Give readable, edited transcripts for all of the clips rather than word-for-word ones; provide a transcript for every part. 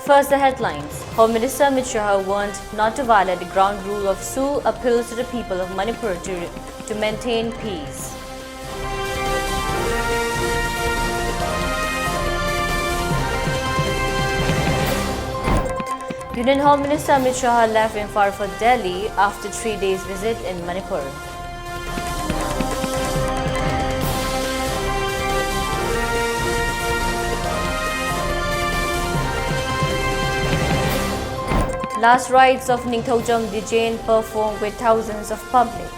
First, the headlines. Home Minister Amit Shah warned not to violate the ground rule of Sioux, appeals to the people of Manipur to maintain peace. Union Home Minister Amit Shah left in for Delhi after 3 days visit in Manipur. Last rites of Ningthaujam Dijain performed with thousands of public.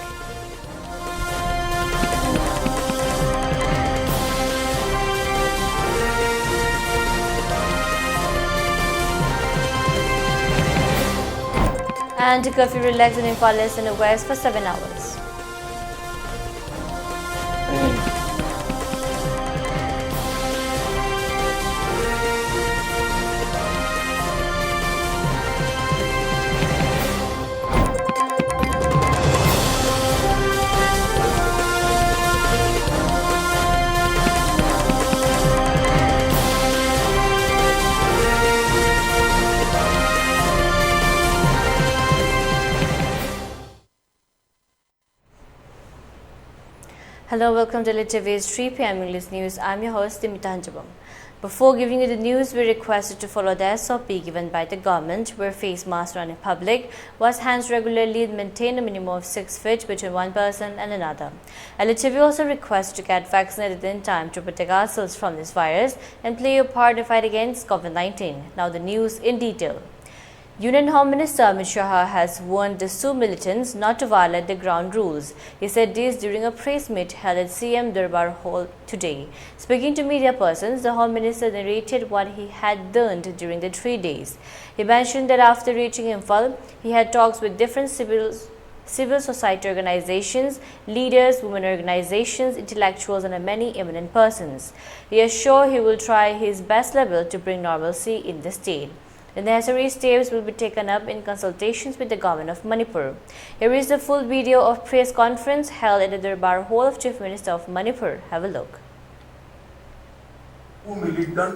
And curfew relaxed in Impala in the west for 7 hours. Hello, welcome to ELITETV's 3 p.m. English News. I'm your host, Deemita. Before giving you the news, we requested to follow the SOP given by the government, wear face masks around in public, wash hands regularly and maintain a minimum of 6 feet between one person and another. ELITETV also requests to get vaccinated in time to protect ourselves from this virus and play your part in the fight against COVID-19. Now the news in detail. Union Home Minister Amit Shah has warned the Sioux militants not to violate the ground rules. He said this during a press meet held at CM Darbar Hall today. Speaking to media persons, the Home Minister narrated what he had learned during the 3 days. He mentioned that after reaching Imphal, he had talks with different civil society organizations, leaders, women organizations, intellectuals and many eminent persons. He is sure he will try his best level to bring normalcy in the state. The necessary steps will be taken up in consultations with the government of Manipur. Here is the full video of press conference held at the Darbar Hall of Chief Minister of Manipur. Have a look. Militant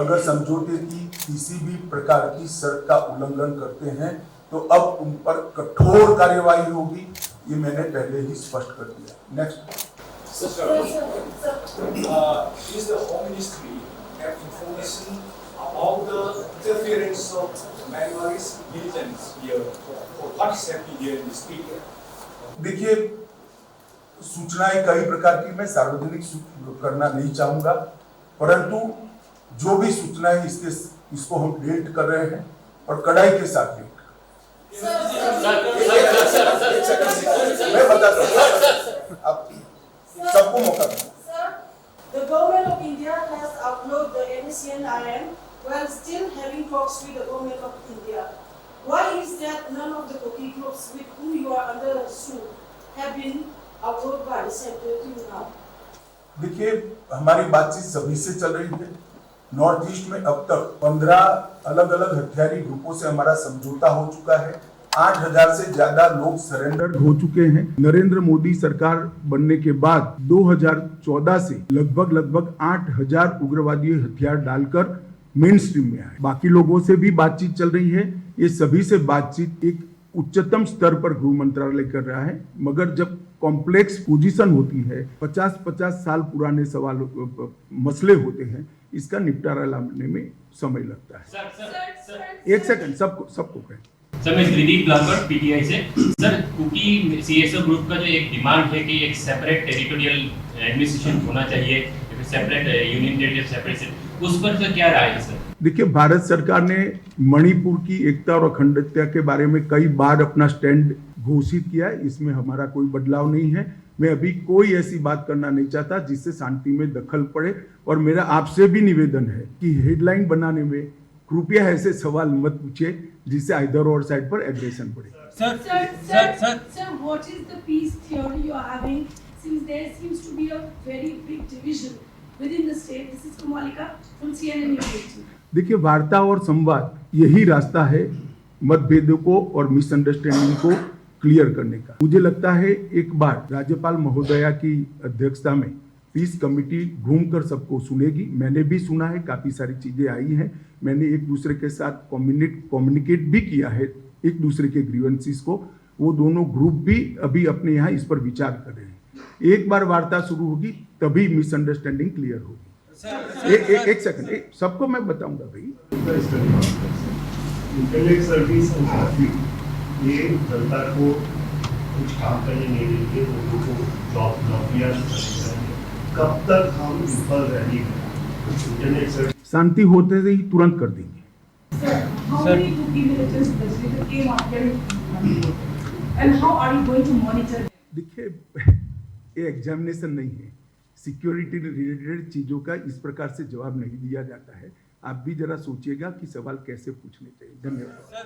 अगर समझौते की किसी भी प्रकार की शर्त का उल्लंघन करते हैं तो अब उन पर कठोर कार्यवाही होगी, ये मैंने पहले ही स्पष्ट कर दिया. Next. Is the Home Ministry have information about the interference of Manipuri's militants here, or what is happening here in this area? देखिए, सूचनाएं कई प्रकार की मैं सार्वजनिक करना नहीं चाहूँगा, परंतु जो भी सूचनाएं इसको हम डेट कर रहे हैं और कड़ाई के साथ डेट. मैं बताता हूँ, आप सबको मौका दें. The government of India has outlawed the NACN-IM while still having talks with the government of India. Why is that none of the Koki groups with whom you are under suit have been outlawed by the center till now? देखिए, हमारी बातचीत सभी से चल रही है. North east में अब तक 15 अलग-अलग हथियारी ग्रुपों से हमारा समझौता हो चुका है. 8,000 से ज्यादा लोग सरेंडर हो चुके हैं. नरेंद्र मोदी सरकार बनने के बाद 2014 से लगभग 8,000 उग्रवादी हथियार डालकर मेन स्ट्रीम में आए. बाकी लोगों से भी बातचीत चल रही है. ये सभी से बातचीत एक उच्चतम स्तर पर गृह मंत्रालय कर रहा है. मगर जब कॉम्प्लेक्स पोजीशन होती है, 50 साल पुराने मसले होते हैं, इसका निपटारा लाने में समय लगता है. एक सेकंड, सबको कहें. सर, मैं त्रिदीप लाकर पीटीआई से. सर, कुकी सीएसओ ग्रुप का जो एक डिमांड है कि एक सेपरेट टेरिटोरियल एडमिनिस्ट्रेशन होना चाहिए, सेपरेट यूनियन टेरिटरी सेपरेशन, उस पर तो क्या राय है सर? देखिए, भारत सरकार ने मणिपुर की एकता और अखंडता के बारे में कई बार अपना स्टैंड घोषित किया है. इसमें हमारा कोई बदलाव नहीं है. मैं अभी कोई ऐसी बात करना नहीं चाहता जिससे शांति में दखल पड़े. और मेरा आपसे भी निवेदन है कि हेडलाइन बनाने में कृपया ऐसे सवाल मत पूछिए जिससे इधर और साइड पर एग्रेशन पड़े. Sir, what is the peace theory you are having since there seems to be a very big division within the state? This is Kumalika from CNN News. देखिए, वार्ता और संवाद यही रास्ता है मतभेदों को और मिसअंडरस्टैंडिंग को क्लियर करने का. मुझे लगता है एक बार राज्यपाल महोदया की अध्यक्षता में पीस कमेटी घूमकर सबको सुनेगी। मैंने भी सुना है, काफ़ी सारी चीज़ें आई हैं। मैंने एक दूसरे के साथ कम्युनिकेट भी किया है एक दूसरे के ग्रीवेंसेस को। वो दोनों ग्रुप भी अभी अपने यहाँ इस पर विचार कर रहे हैं। एक बार वार्ता शुरू होगी तभी मिसअंडरस्टैंडिंग क्लियर होगी। एक सेकंड, सबको मैं बताऊंगा भाई। इंटरनेट सर्विस और ट्रैफिक ये जनता को कुछ काम करने नहीं देंगे, लोगों को जॉब नौकरियां नहीं। कब तक हम विफल रहेंगे? इंटरनेट सर्विस शांति होते ही तुरंत कर देंगे। देखिए, ये एग्जामिनेशन नहीं है, सिक्योरिटी रिलेटेड चीज़ों का इस प्रकार से जवाब नहीं दिया जाता है। आप भी जरा सोचिएगा कि सवाल कैसे पूछने चाहिए। धन्यवाद। सर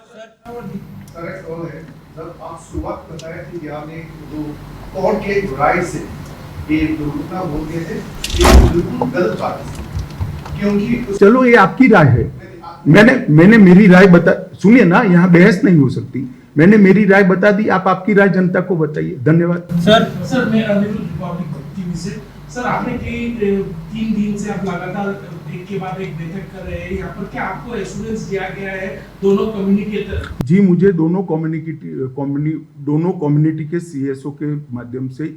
एक सवाल है सर, आप शुरुआत बताया कि आपने जो कोर्ट के राय से ये दुर्घटना बोल गए थे, ये बिल्कुल गलत बात है, क्योंकि चलो ये आपकी राय है। मैंने मेरी राय बता, सुनिए ना, यहाँ बहस नहीं हो सकती। मैंने मेरी राय बता दी, आप आपकी राय जनता को बताइए। धन्यवाद। सर मैं रिपब्लिक टीवी से। सर आपने 3 दिन से आप लगातार एक के बाद एक बैठक कर रहे हैं यहाँ पर, क्या आपको एश्योरेंस दिया गया है दोनों कम्युनिकेटर? जी, मुझे दोनों कम्युनिटी के सीएसओ के माध्यम से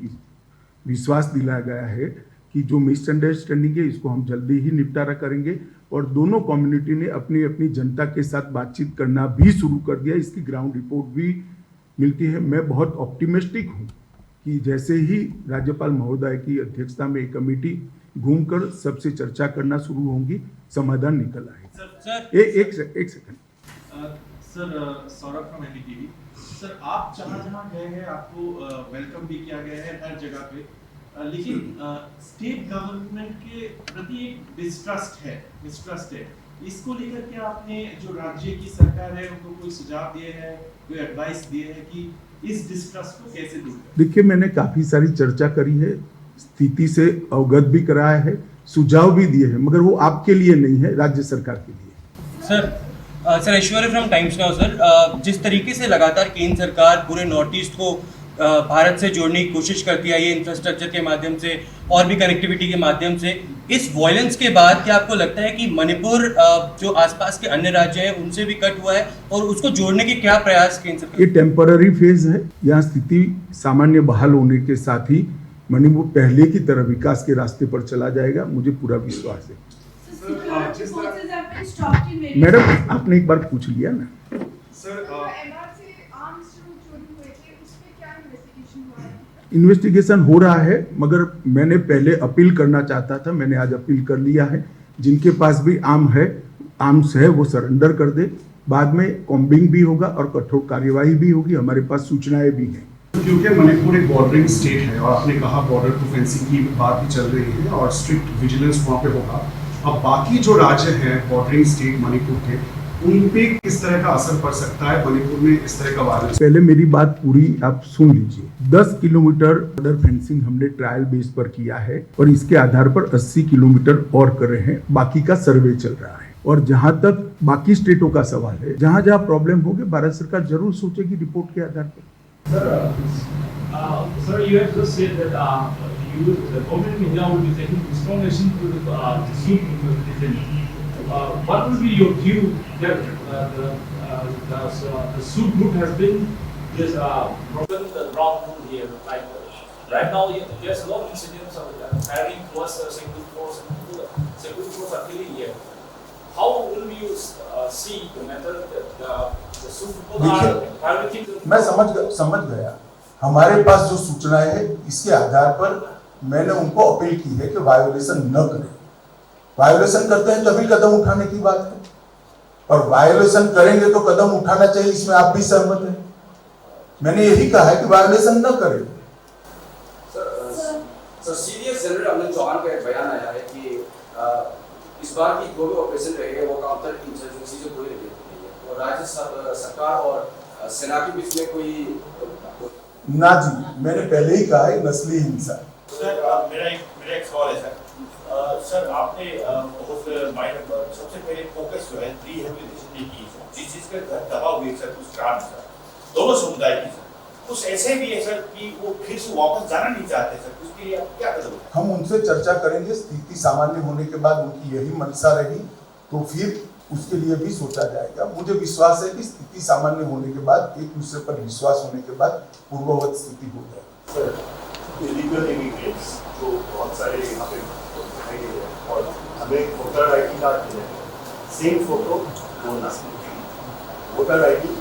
विश्वास दिलाया गया है कि जो मिसअंडरस्टैंडिंग है इसको हम जल्दी ही निपटारा करेंगे। और दोनों कम्युनिटी ने अपनी अपनी जनता के साथ बातचीत करना भी शुरू कर दिया। इसकी ग्राउंड रिपोर्ट भी मिलती है। मैं बहुत ऑप्टिमिस्टिक हूँ कि जैसे ही राज्यपाल महोदय की अध्यक्षता में एक कमेटी घूमकर सबसे चर्चा करना शुरू होंगी, समाधान निकल आएगा। एक second sir, Saurabh from LETV. Sir आप जहाँ गए हैं आपको वेलकम भी किया गया है हर जगह पे, लेकिन स्टेट गवर्नमेंट के प्रति एक मिसट्रस्ट है। इसको लेकर के आपने जो राज्य की सरकार है उनको कोई सुझाव दिए हैं, कोई एडवाइस दिए हैं कि इस डिस्ट्रस्ट को कैसे दूर करें? देखिए, मैंने काफी सारी चर्चा करी है, स्थिति से अवगत भी कराया है, सुझाव भी दिए हैं, मगर वो आपके लिए नहीं है, राज्य सरकार के लिए। Sir Aishwarya from times now. Sir जिस तरीके से लगातार केंद्र सरकार पूरे नॉर्थ ईस्ट को भारत से जोड़ने की कोशिश करती है, ये इंफ्रास्ट्रक्चर के माध्यम से और भी कनेक्टिविटी के माध्यम से, इस वॉयलेंस के बाद क्या आपको लगता है कि मणिपुर जो आसपास के अन्य राज्य हैं उनसे भी कट हुआ है और उसको जोड़ने के क्या प्रयास केंद्र सरकार? ये टेम्पररी फेज है। यहाँ स्थिति सामान्य बहाल होने के साथ ही मणिपुर पहले की तरह विकास के रास्ते पर चला जाएगा, मुझे पूरा विश्वास है। मैडम, आपने एक बार पूछ लिया ना। इन्वेस्टिगेशन हो रहा है, मगर मैंने पहले अपील करना चाहता था, मैंने आज अपील कर लिया है। जिनके पास भी आर्म्स है वो सरेंडर कर दे। बाद में कॉम्बिंग भी होगा और कठोर कार्यवाही भी होगी। हमारे पास सूचनाएं भी हैं। क्योंकि मणिपुर एक बॉर्डरिंग स्टेट है और आपने कहा बॉर्डर टू फेंसिंग की बात भी चल रही है और स्ट्रिक्ट विजिलेंस वहाँ पे होगा। अब बाकी जो राज्य हैं बॉर्डरिंग स्टेट मणिपुर के, उन पे किस तरह का असर पड़ सकता है मणिपुर में इस तरह का वायलेंस? पहले मेरी बात पूरी आप सुन लीजिए। 10 किलोमीटर बॉर्डर फेंसिंग हमने ट्रायल बेस पर किया है और इसके आधार पर 80 किलोमीटर और कर रहे हैं। बाकी का सर्वे चल रहा है। और जहां तक बाकी स्टेटों का सवाल है, जहां जहां प्रॉब्लम होगी भारत सरकार जरूर सोचेगी रिपोर्ट के आधार पर। Sir, you have just said that the government of India will be taking strong action to the dispute between what will be your view that the suit group has been broken the ground rule here? Like right now, there's a lot of incidents of hiring plus security force and security force are killing here. How will you see the method that the suit people are violating? मैं समझ गया। हमारे पास जो सूचनाएं है इसके आधार पर मैंने उनको अपील की है कि वायोलेशन न करें। वायोलेशन करते हैं तभी कदम उठाने की बात है और वायोलेशन करेंगे तो कदम उठाना चाहिए, इसमें आप भी सहमत हैं। मैंने यही कहा है कि वायोलेशन न करें। Sir serious general Amit Chauhan का एक बयान आया है कि इस बार की जो भी ऑपरेशन रहेगा वो काउंटर इंसर्जेंसी से कोई रिलेटेड नहीं है और राज्य सरकार और सेना के बीच में कोई ना जी, मैंने पहले ही कहा है नस्ली हिंसा। सर मेरा एक सवाल है सर आपने बहुत माइनर सबसे पहले फोकस जो है रिहैबिलिटेशन की जिस चीज का दबाव हुई सर उस कारण सर दोनों समुदाय की सर कुछ ऐसे भी है सर कि वो फिर से वापस जाना नहीं चाहते सर, उसके लिए आप क्या करोगे? हम उनसे चर्चा करेंगे, स्थिति सामान्य होने के बाद उनकी यही मंशा रही तो फिर उसके लिए भी सोचा जाएगा। मुझे विश्वास है कि स्थिति सामान्य होने के बाद, एक दूसरे पर विश्वास होने के बाद पूर्ववत स्थिति हो जाएगी। सर इलीगल इमिग्रेंट्स जो बहुत सारे यहाँ पे दिखाई दे रहे हैं और हमें वोटर आईडी कार्ड मिले, सेम फोटो बोलना, वोटर आईडी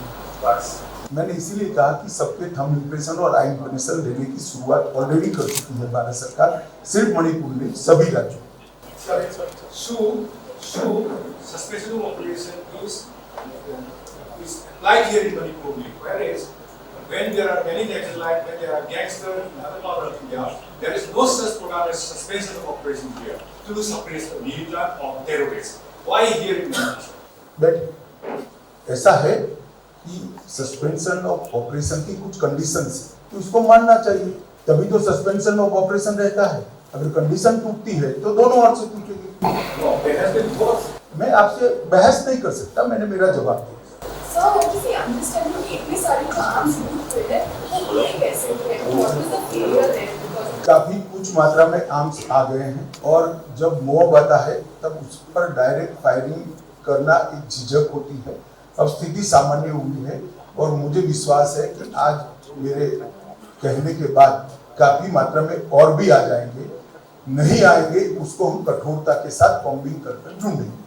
बस। मैंने इसीलिए कहा कि सबके थंब इम्प्रेशन और आई इम्प्रेशन लेने की शुरुआत ऑलरेडी कर चुकी है भारत सरकार, सिर्फ मणिपुर में, सभी राज्यों। So suspension of operation is applied here in Manipur only, whereas when there are many nations like when there are gangsters in other parts of India, there is no such program as suspension of operation here to suppress the militant or terrorists. Why here in Manipur? But ऐसा है कि suspension of operation की कुछ conditions है तो उसको मानना चाहिए, तभी तो सस्पेंशन ऑफ ऑपरेशन रहता है। अगर कंडीशन टूटती है तो दोनों ओर से टूटेगी। मैं आपसे बहस नहीं कर सकता, मैंने मेरा जवाब दिया। काफी कुछ मात्रा में आर्म्स आ गए हैं और जब मॉब आता है तब उस पर डायरेक्ट फायरिंग करना एक झिझक होती है। अब स्थिति सामान्य हुई है और मुझे विश्वास है कि आज मेरे कहने के बाद काफी मात्रा में और भी आ जाएंगे। नहीं आएंगे उसको हम कठोरता के साथ कॉम्बिंग करके ढूंढेंगे।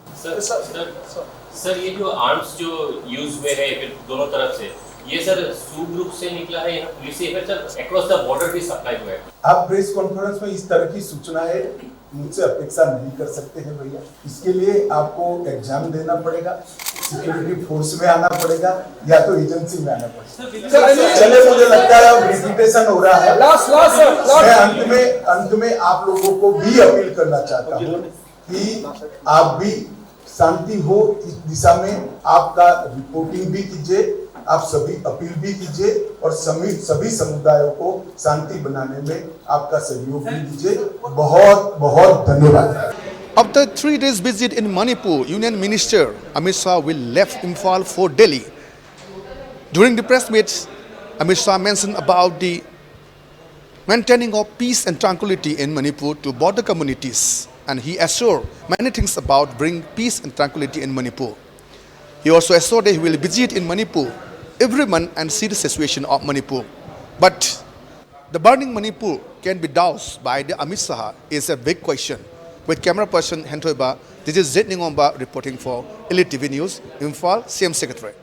सर ये जो आर्म्स जो यूज हुए हैं फिर दोनों तरफ से, ये सर सू ग्रुप से निकला है या पुलिस से, फिर सर अक्रॉस द बॉर्डर भी सप्लाई हुआ है? आप प्रेस कॉन्फ्रेंस में इस तरह की सूचनाएं मुझसे अपेक्षा नहीं कर सकते हैं भैया। इसके लिए आपको एग्जाम देना पड़ेगा, सिक्योरिटी फोर्स में आना पड़ेगा या तो एजेंसी में आना पड़ेगा। चले, मुझे लगता है अब रिपीटेशन हो रहा है। मैं अंत में आप लोगों को भी अपील करना चाहता हूँ कि आप भी शांति हो इस दिशा में, आपका रिपोर्टिंग भी कीजिए, आप सभी अपील भी कीजिए और सभी समुदायों को शांति बनाने में आपका सहयोग भी दीजिए। बहुत बहुत धन्यवाद। After 3 days visit in Manipur, Union Minister Amit Shah will left Imphal for Delhi. During the press meet, Amit Shah mentioned about the maintaining of peace and tranquility in Manipur to border communities, and he assured many things about bringing peace and tranquility in Manipur. He also assured that he will visit in Manipur every month and see the situation of Manipur. But the burning Manipur can be doused by the Amit Shah is a big question. With camera person Hentoiba, this is Zed Ningomba reporting for ELITETV News, Imphal, CM Secretary.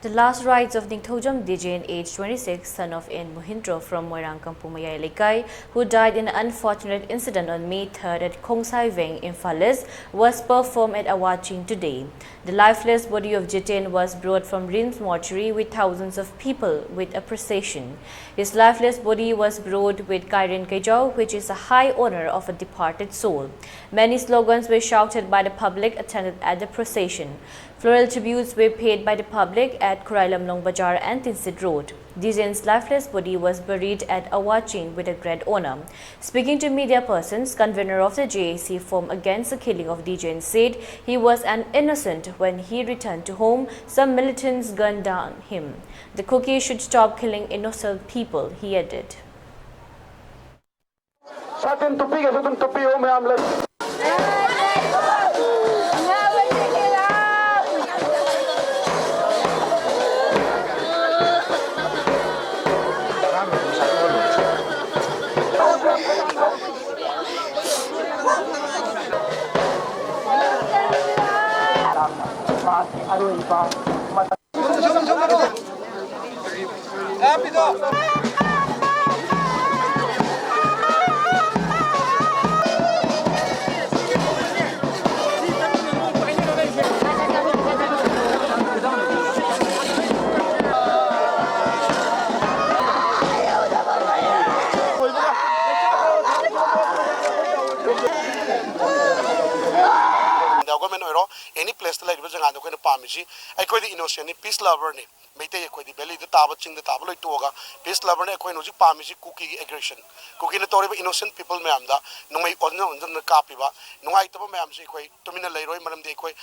The last rites of Ningthojam Dijain, age 26, son of N. Mohindro from Moirang Kampumaya Lekai, who died in an unfortunate incident on May 3rd at Khongsai Veng in Falis, was performed at Awachin today. The lifeless body of Jitain was brought from Rin's mortuary with thousands of people with a procession. His lifeless body was brought with Kairin Kejau, which is a high honor of a departed soul. Many slogans were shouted by the public attended at the procession. Floral tributes were paid by the public at Kurailam Long Bajar and Tinsid Road. Dijain's lifeless body was buried at Awachin with a great honor. Speaking to media persons, convener of the JAC Forum Against the Killing of Dijain said he was an innocent when he returned to home. Some militants gunned down him. The cookie should stop killing innocent people, he added. Any place like Vijayanga, the Pamishi, I quite the innocent, peace lover, Mate, the belly, the tabaching, the tabloid toga, peace lover, Equinoji Pamishi, cookie aggression. Cooking the Tori innocent people, Mamda, no may honor the Kapiva, no item of Mamsi, Tomina Leroy, Madame de Equi,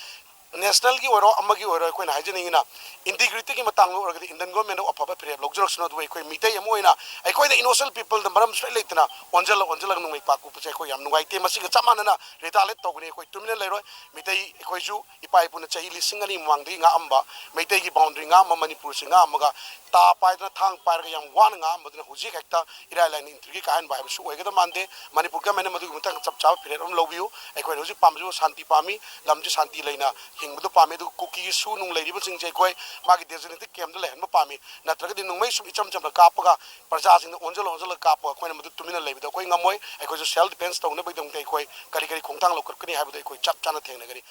national ki oro amagi oro koi na hajani ina integrity ki matang oro gadi Indian government of apaba pre logjor sno du koi mitai amoina ai koi the innocent people the maram straight leitna onjala ng mai pa ku pe koi yam nugai te masi ga chamana na retaliate to gni koi tumina leiro mitai koi ju ipai puna chai lising ani mangdi nga amba mitai ki boundary nga ma Manipur singa amaga ta pai na thang pai ga yam wan nga madna huji hekta ira line intrigi ka han bai su oi ga mande Manipur ga mena madu mutang chap chap pire rom lobiu ai koi huji pamju shanti pami lamju shanti leina hingbu pami du kuki su nung leiri bu sing jai koi magi designated camp de len ma pami natraga din nung mai su icham cham ka pa ga praja sing onjol ka pa koi na madu tumina lebi da koi ngamoi ai koi self defense to na bai dong tai koi kari kari khongthang lo kani ha bu dai koi chap chana theng na gari.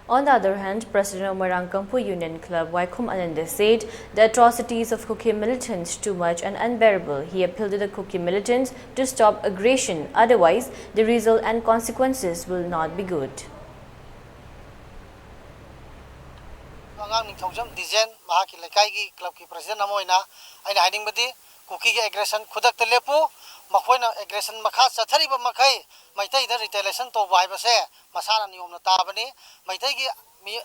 On the other hand, President of Marangkampu Union Club Waikum Ananda said the atrocities of Kuki militants too much and unbearable. He appealed to the Kuki militants to stop aggression, otherwise the result and consequences will not be good. Aggression makha chathariba makai maitai da retaliation to bai base masana niyom na tabani maitai gi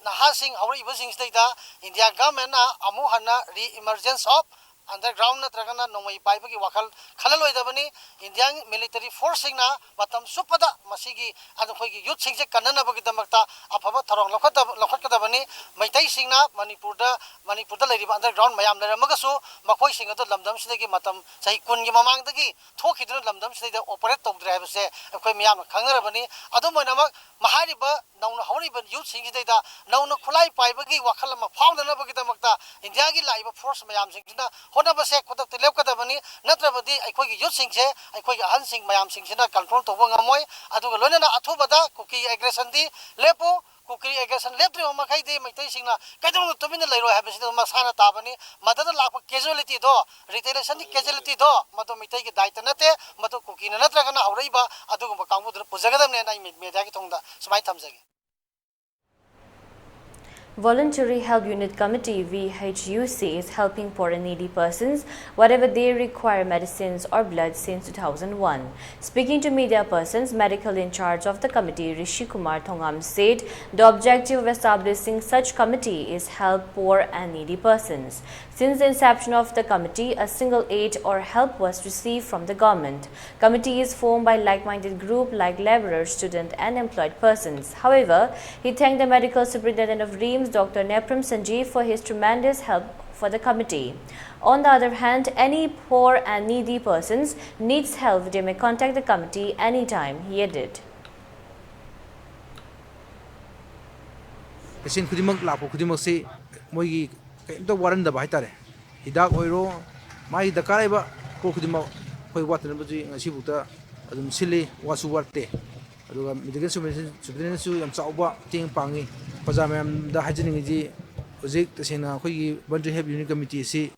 naha sing hawri ibasing state da India government na amu hana re-emergence of underground na tragana nomai pai bagi wakal khalaloi da bani Indian military force sing na matam supada masigi adu khoi gi youth sing je kanana bagi damakta afaba tharong lokhat ka bani maitai sing na Manipur da leriba underground mayam lera magasu makhoi sing adu lamdam sidagi matam sahi kun gi mamang dagi thokiduna lamdam sidai operate tawdre habse khoi miyam khangara bani adu moinamak mahariba nauna hawriba youth sing da nauna khulai pai bagi wakal ma faudana bagi damakta India gi laiba force mayam sing na hona base khodak te lepkada bani natrabadi aikhoi gi youth sing se aikhoi gi ahan sing mayam sing sina control to bangamoi adu ga loina athubada kuki aggression di lepo kuki aggression lepri ma khai de maitai singna kaidong tumina leiro habisi ma sana tabani madada lakpa casualty do retaliation di casualty do mado maitai gi daita nate mado kuki na natraga na hawreiba adu ga kangbu dur pujagadam ne nai media gi thongda samai thamjage. Voluntary Help Unit Committee VHUC is helping poor and needy persons whatever they require medicines or blood since 2001. Speaking to media persons, medical in charge of the committee Rishi Kumar Thongam said the objective of establishing such committee is help poor and needy persons. Since the inception of the committee, a single aid or help was received from the government. Committee is formed by like-minded group like laborers, student and employed persons. However, he thanked the medical superintendent of Reams, Dr. Nepram Sanjeev, for his tremendous help for the committee. On the other hand, any poor and needy persons needs help, they may contact the committee anytime, he added. Patient kudimak lapo kudimak se moigi kaimta waranda ba haitare hidak oiro mai dakare ba ko kudimak koi watna baji ngasi bukta adum sili wasu warte aduga medical superintendent su yam chauba ting pangi pajamam da hajini ji ojik tasena khoi voluntary help unit committee si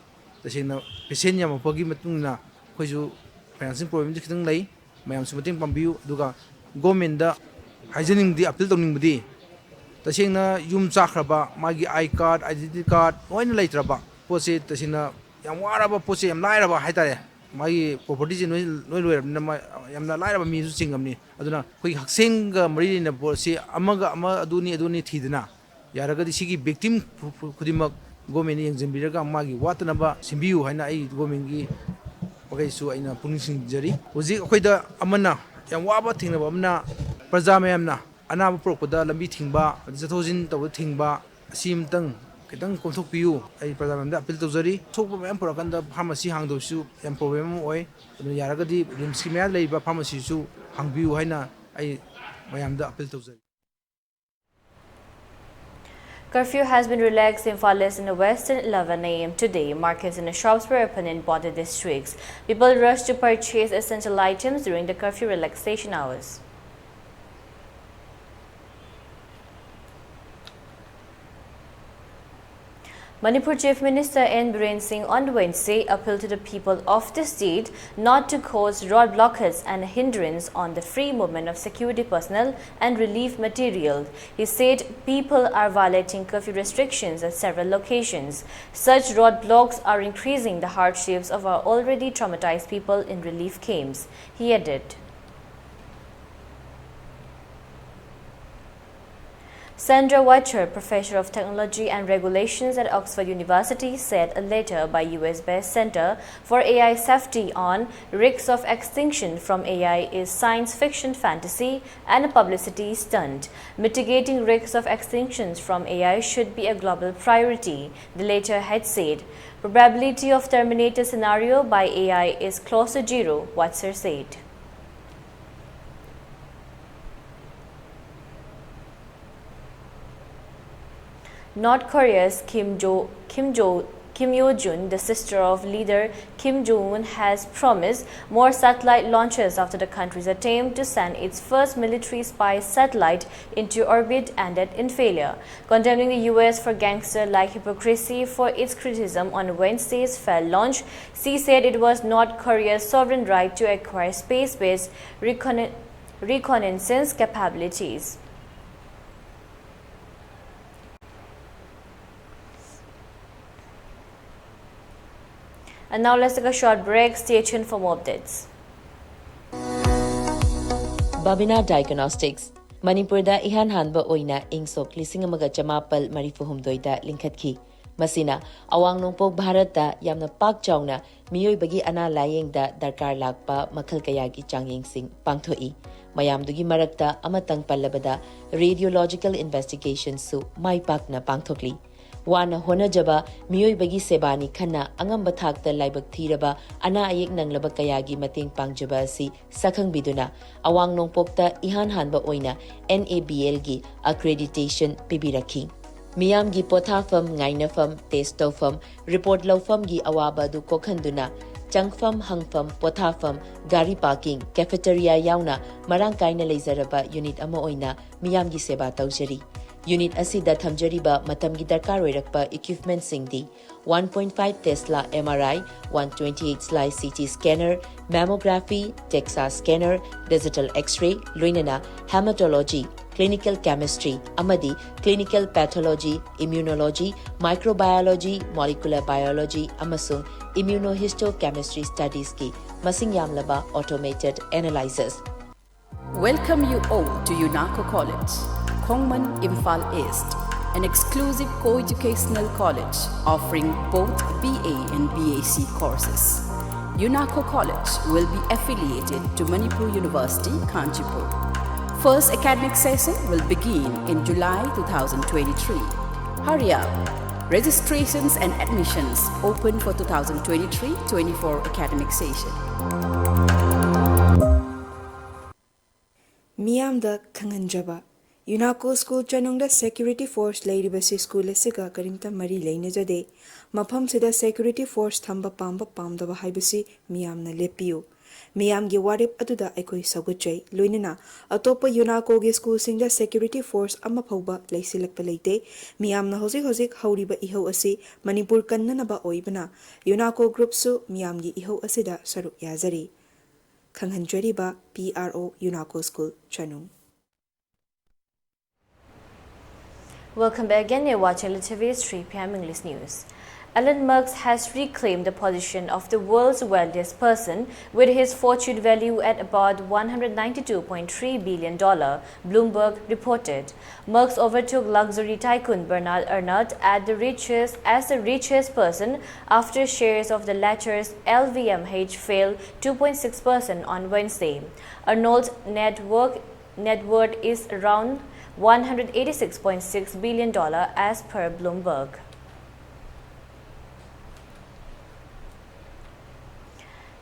tasena patient yam pagi matungna khoi ju financing problem ji khitang lei mayam su mating pambiu aduga government da hajini di appeal tawning budi tasena yum chakraba magi I card identity card oina leitraba pose tasena yam waraba pose yam lairaba haitare magi property ji noi loirabna yam lairaba mi su chingamni aduna khoi haksenga mari na pose amaga ama aduni thidna yaragadi sigi victim kudimak government yengjambiraga magi watnaba simbiu haina ai government gi pagai su aina punising jari hoji khoida amana yam waba thingnaba amna praja mayamna anaba prokpada lambi thingba jathojin taw thingba asimtang kitang komthok piu ai praja mayamda appeal tawjari thokba mayam purakanda pharmacy hangdosu yam problem oi adu yaragadi rims ki mayam leiba pharmacy su hangbiu haina ai mayamda appeal tawjari. Curfew has been relaxed in Fales in the west at 11 a.m. today. Markets and shops were open in border districts. People rushed to purchase essential items during the curfew relaxation hours. Manipur Chief Minister N. Biren Singh on Wednesday appealed to the people of the state not to cause roadblocks and hindrance on the free movement of security personnel and relief material. He said people are violating curfew restrictions at several locations. Such roadblocks are increasing the hardships of our already traumatized people in relief camps. He added. Sandra Weicher, Professor of Technology and Regulations at Oxford University, said a letter by US-based Center for AI Safety on risks of extinction from AI is science fiction fantasy and a publicity stunt. Mitigating risks of extinctions from AI should be a global priority, the letter had said. Probability of Terminator scenario by AI is close to zero, Weicher said. North Korea's Kim Yo-jun, the sister of leader Kim Jong-un, has promised more satellite launches after the country's attempt to send its first military spy satellite into orbit ended in failure. Condemning the US for gangster-like hypocrisy for its criticism on Wednesday's failed launch, she said it was North Korea's sovereign right to acquire space-based reconnaissance capabilities. And now let's take a short break. Stay tuned for more updates. Babina Diagnostics Manipur da ihan hanba oina ingsok lising amaga chamapal marifuhumdoi da linkhatki. Masina awang nongpok Bharat da yamna pak chawna miyoi bagi ana layeng da darkar lakpa makhal kayagi changyeng sing pangthoi. Mayamdugi marakta amatang pallabada radiological investigation su mai pakna pangthokli. Wana hona jaba miyoi bagi sebani khana angamba thakta laibak thiraba ana ayek nanglaba kayagi mateng pangjaba si sakhang biduna awang nongpokta ihan hanba oina NABL gi accreditation pibirakhi. Miyam gi pothafam ngainafam testofam report lawfam gi awaba du kokhanduna changfam hangfam pothafam gari parking cafeteria yauna marang kaina leizaraba unit ama oina miyam gi seba tawjari. Unit asida thamjariba matamgi darkar oirakpa equipment singdi 1.5 Tesla MRI, 128 slice CT scanner, mammography, DEXA scanner, digital X-ray, luinana, hematology, clinical chemistry, amadi, clinical pathology, immunology, microbiology, molecular biology, amasung immunohistochemistry studies ki masing yamlaba automated analyzers. Welcome you all to UNACO College, Kongman, Imphal East, an exclusive co-educational college offering both BA and BAc courses. UNACO College will be affiliated to Manipur University, Kanchipur. First academic session will begin in July 2023. Hurry up! Registrations and admissions open for 2023-24 academic session. Miyamda Kanganjaba UNACO School Chanungda Security Force Lairibasi School Asiga Karimta Mari Lainajade Mafam Sida Security Force Thamba Pamba Pamdaba Haibasi Miyamna Lepiu Miyamgi Warip Aduda Ekoi Saguchay Luinina Atopa UNACO Gi School Singda Security Force Amapauba Laisilakpa Leite Miyamna Hozik Hauriba Iho Asi Manipur Kannanaba Oibana UNACO Group Su Miyamgi Iho Asida Saruk Yazari Kanghanjariba PRO UNACO School Chanung. Welcome back again. You're watching ELITETV's 3 p.m. English News. Elon Musk has reclaimed the position of the world's wealthiest person with his fortune value at about $192.3 billion, Bloomberg reported. Musk overtook luxury tycoon Bernard Arnault as the richest person after shares of the latter's LVMH fell 2.6% on Wednesday. Arnault's net worth is around $186.6 billion as per Bloomberg.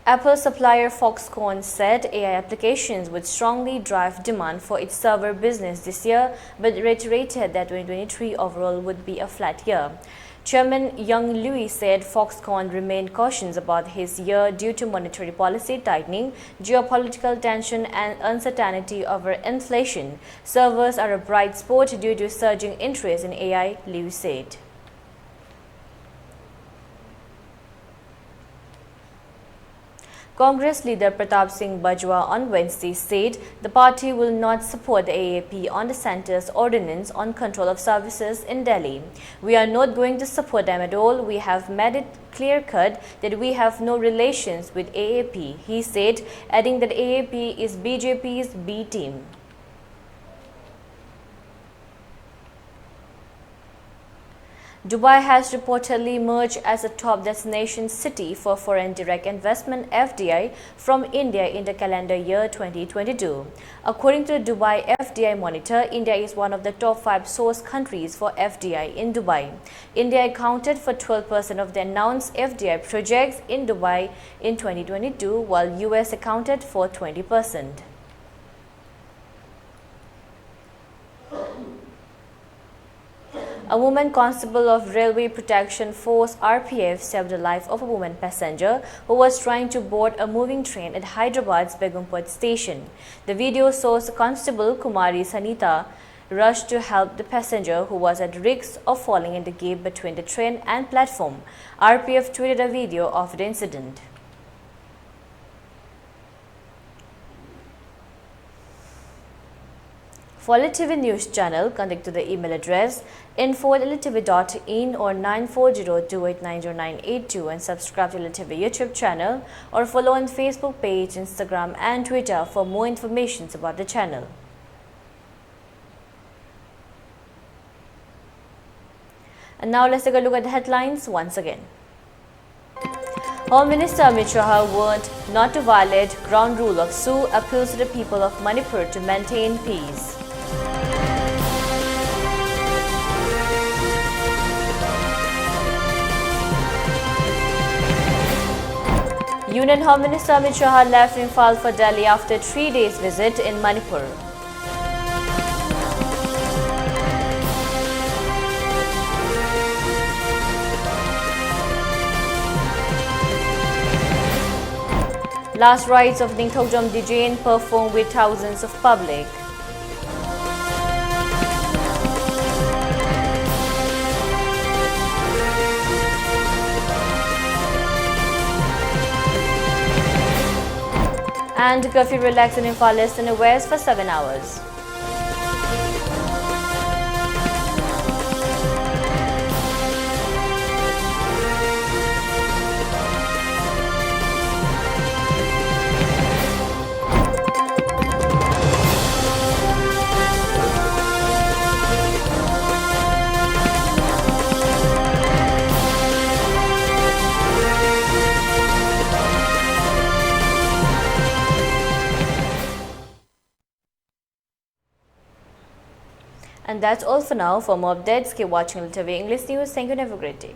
Apple supplier Foxconn said AI applications would strongly drive demand for its server business this year, but reiterated that 2023 overall would be a flat year. Chairman Young Louis said Foxconn remained cautious about his year due to monetary policy tightening, geopolitical tension and uncertainty over inflation. Servers are a bright spot due to surging interest in AI, Louis said. Congress leader Pratap Singh Bajwa on Wednesday said the party will not support the AAP on the centre's ordinance on control of services in Delhi. We are not going to support them at all. We have made it clear-cut that we have no relations with AAP, he said, adding that AAP is BJP's B team. Dubai has reportedly emerged as a top destination city for foreign direct investment (FDI) from India in the calendar year 2022. According to the Dubai FDI Monitor, India is one of the top 5 source countries for FDI in Dubai. India accounted for 12% of the announced FDI projects in Dubai in 2022, while US accounted for 20%. A woman constable of Railway Protection Force (RPF) saved the life of a woman passenger who was trying to board a moving train at Hyderabad's Begumpet station. The video shows Constable Kumari Sanita rushed to help the passenger who was at risk of falling in the gap between the train and platform. RPF tweeted a video of the incident. For ELITETV News Channel, contact to the email address info@elitetv.in or 9402890982 and subscribe to ELITETV YouTube channel or follow on Facebook page, Instagram and Twitter for more information about the channel. And now let's take a look at the headlines once again. Home Minister Amit Shah warned not to violate ground rule of Su, appeals to the people of Manipur to maintain peace. Union Home Minister Amit Shah left Imphal for Delhi after a 3 days visit in Manipur. Last rites of Ningthokjom Dijain performed with thousands of public. And curfew relaxed in Imphal East and West for 7 hours. And that's all for now. For more updates, keep watching ELITETV English News. Thank you and have a great day.